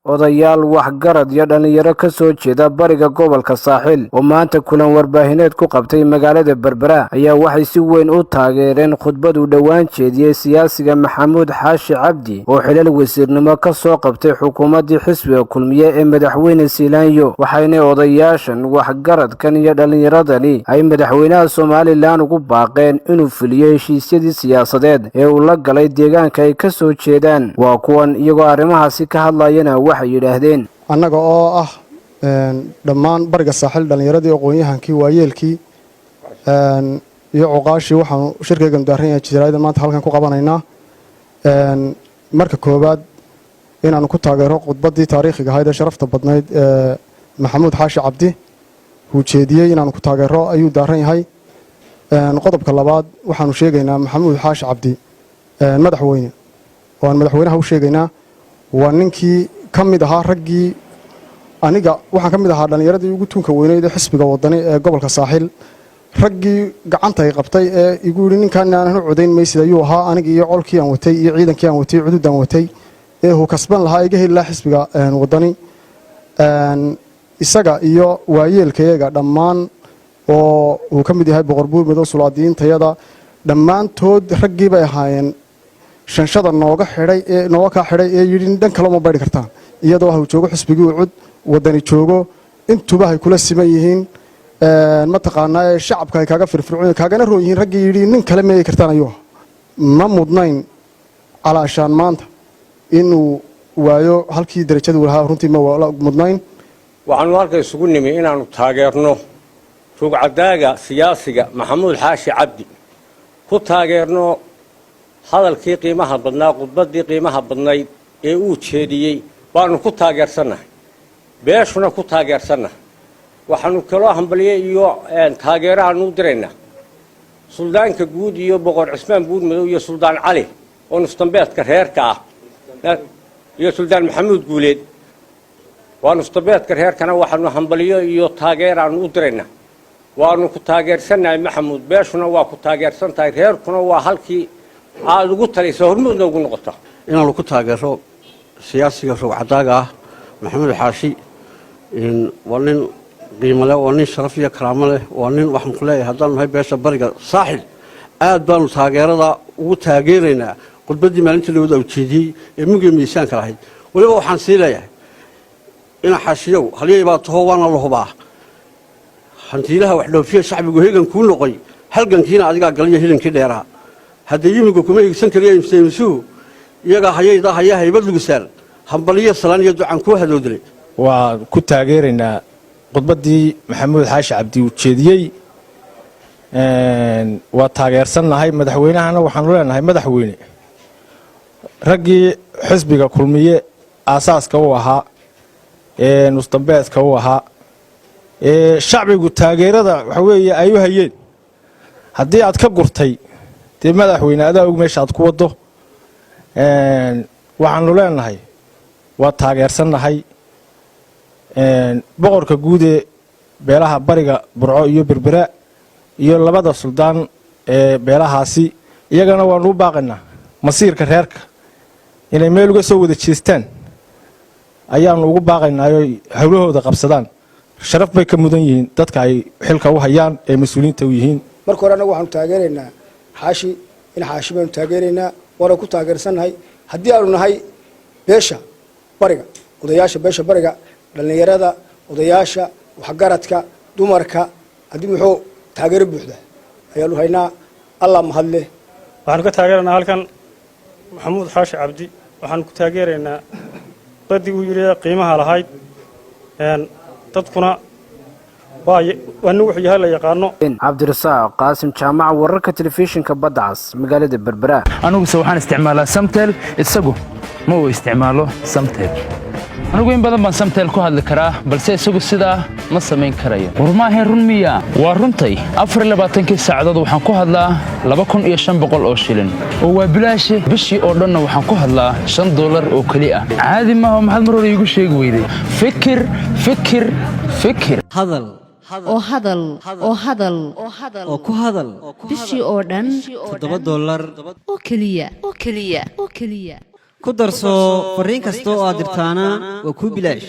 odayaal waxgarad iyo dhalinyaro ka soo jeeda bariga gobolka saaxil oo maanta kulan warbaahineed ku qabtay magaalada Berbera ayaa waxay si weyn u taageereen khudbadu dhawaan jeediyay siyaasiga Maxamuud Xaashi Cabdi oo xilal wasiirnimo ka soo qabtay xukuumadii xisbiga kulmiye ee madaxweyne Siilaanyo waxayna odayaashan waxgaradkan iyo dhalinyaradani ay madaxweynaha Soomaaliland ugu baaqeen inuu fuliyo heshiisyadii siyaasadeed ee uu la galay deegaanka ay ka soo jeedaan waa kuwan iyagoo arrimahaasi ka hadlayana waxay yiraahdeen annaga oo ah dhammaan bariga saaxil dhalinyaradii aqoon-yahankii waayeelkii iyo cuqaashii waxaanu shirkaygan daaran yahay jiraayada maanta halkan ku qabanaynaa marka koowaad inaanu ku taageero khudbadii taariikhiga ahayd ee sharafta badnayd ee Maxamuud Xaashi Cabdi uu jeediyey inaanu ku taageero ayuu daaran yahay qodobka labaad waxaanu sheegaynaa Maxamuud Xaashi Cabdi madaxweyne oo madaxweynaha u sheegaynaa waa ninkii ka mid ahaa raggii aniga waxaan ka mid ahaa dhalinyaradii ugu tunka weyneyd ee xisbiga wadani ee gobolka saaxil raggii gacanta ay qabtay ee igu yiri ninkan aan u codeyn meesida ayuu ahaa aniga iyo colkii aan watay iyo ciidankii aan watay cududaan watay ee uu kasban lahaa iga heli lahaa xisbiga wadani isaga iyo waayeelkayaga dhammaan oo uu ka mid yahay boqor buur madow sulaadiintayada dhammaantood raggii bay ahaayeen shanshada nooga xidhay ee yidhi dhan kale uma bayri kartaan iyadoo uu joogo xisbigii uu cud wadani joogo intuba ay kula siman yihiin mataqaanaa shacabka ay kaaga firfircoon kaagana roon yihiin raggii yidhi nin kale meeyay kartaan ayuu ma mudnayn calaashaan maanta inuu waayo halkii darajada uu lahaa runtii ma mudnayn waxaanu halka isugu nimi inaanu taageerno rugcadaaga siyaasiga Maxamuud Xaashi Cabdi ku taageerno hadalkii qiimaha badnaa khudbadii qiimaha badnayd ee uu jeediyay baanu ku taageersanahay beeshuna ku taageersanahay waxaanu kaloo hambaliyay iyo taageerahan u direynaa suldaanka guud iyo boqor Cismaan Buur Madow iyo suldaan Cali oo nustambeedka reerka ah iyo suldaan Maxamuud Guuleed waa nustambeedka reerkana waxaanu hambaliyo iyo taageeraan u direynaa waanu ku taageersanahay Maxamuud beeshuna waa ku taageersantahay reerkuna waa halkii aad ugu taliso hormuudna ugu noqoto inaanu ku taageero siyaasiga rugcadaaga ah Maxamuud Xaashi waa nin qiimo leh waa nin sharaf iyo karaamo leh waa nin waxaan ku leeyahay haddaan nahay beesha bariga saaxil aad baanu taageerada ugu taageeraynaa khudbadii maalintii loo jeediyey ee mugii miisaanka lahayd waliba waxaan sii leeyahay in Xaashiyow haliyay baa taho waana la hubaa hantiilaha wax dhoofiye shacbigu heegan ku noqoy halgankiina adiga galiya hilankii dheeraha haddii yimigu kuma igsan kariya imseemisuhu iyaga hayayda haya haybad lagu saar hambaliyo salaan iyo ducaan ku hadoodlay waa ku taageeraynaa khudbadii Maxamuud Xaashi Cabdi uu jeediyey waa taageersanahay madaxweynahana waxaan leenahay madaxweyne raggii xisbiga kulmiye aasaaska u ahaa nustambeedka u ahaa shacbigu taageerada waxa weeye ay u hayeen haddii aad ka gurtay dee madaxweyne adaa og meesha aad ku wado waxaanu leenahay waa taageersanahay boqorka guud ee beelaha bariga Burco iyo Berbera iyo labada suldaan ee beelahaasi iyagana waanu u baaqaynaa masiirka reerka inay meel uga soo wada jeestaan ayaanu ugu baaqaynaa hawlahooda qabsadaan sharaf bay ka mudan yihiin dadka ay xilka u hayaan ee mas'uuliyiinta u yihiin marka hore anagu waxaanu taageeraynaa Xaashi in Xaashi baanu taageeraynaa waana ku taageersanahay haddii aanu nahay beesha bariga odayaasha beesha bariga dhalinyarada odayaasha waxgaradka dumarka haddii wuxuu taageero buuxda ayaanu haynaa Allah mahadle waxaanu ka taageeranaa halkan Maxamuud Xaashi Cabdi waxaanu ku taageeraynaa badii uu yiri qiimaha lahayd dadkuna waanu wuxuu yahay la yaqaano Cabdirasaaq Qaasim Jaamac wararka telefishinka Badcas magaalada Berbera anigu waxaan isticmaalaa Samtel isagu ma uu isticmaalo Samtel anigu in badan baan Samtel ku hadli karaa balse isagu sidaa ma samayn karayo war ma ahayn run miya waa runtay 24 saacadood waxaan ku hadlaa 2500 oo shilin oo waa bilaash bishii oo dhan waxaan ku hadlaa $5 oo kali ah caadi ma aha maxaad mar hore igu sheegi weyday fikir hadal oo ku hadal bishii oo dhan $7 oo kaliya ku darso fariin kasta oo aad dirtaana waa kuu bilaash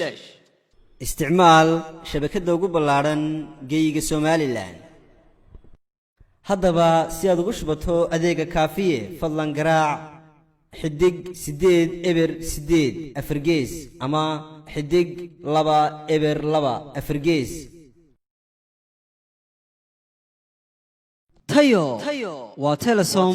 isticmaal shabakadda ugu ballaaran geeyiga Somaliland haddaba si aad ugu shubato adeega kaafiye fadlan garaac xidig 8 eber 8 afargees ama xidig 2 eber 2 afargees tayo waa Telesom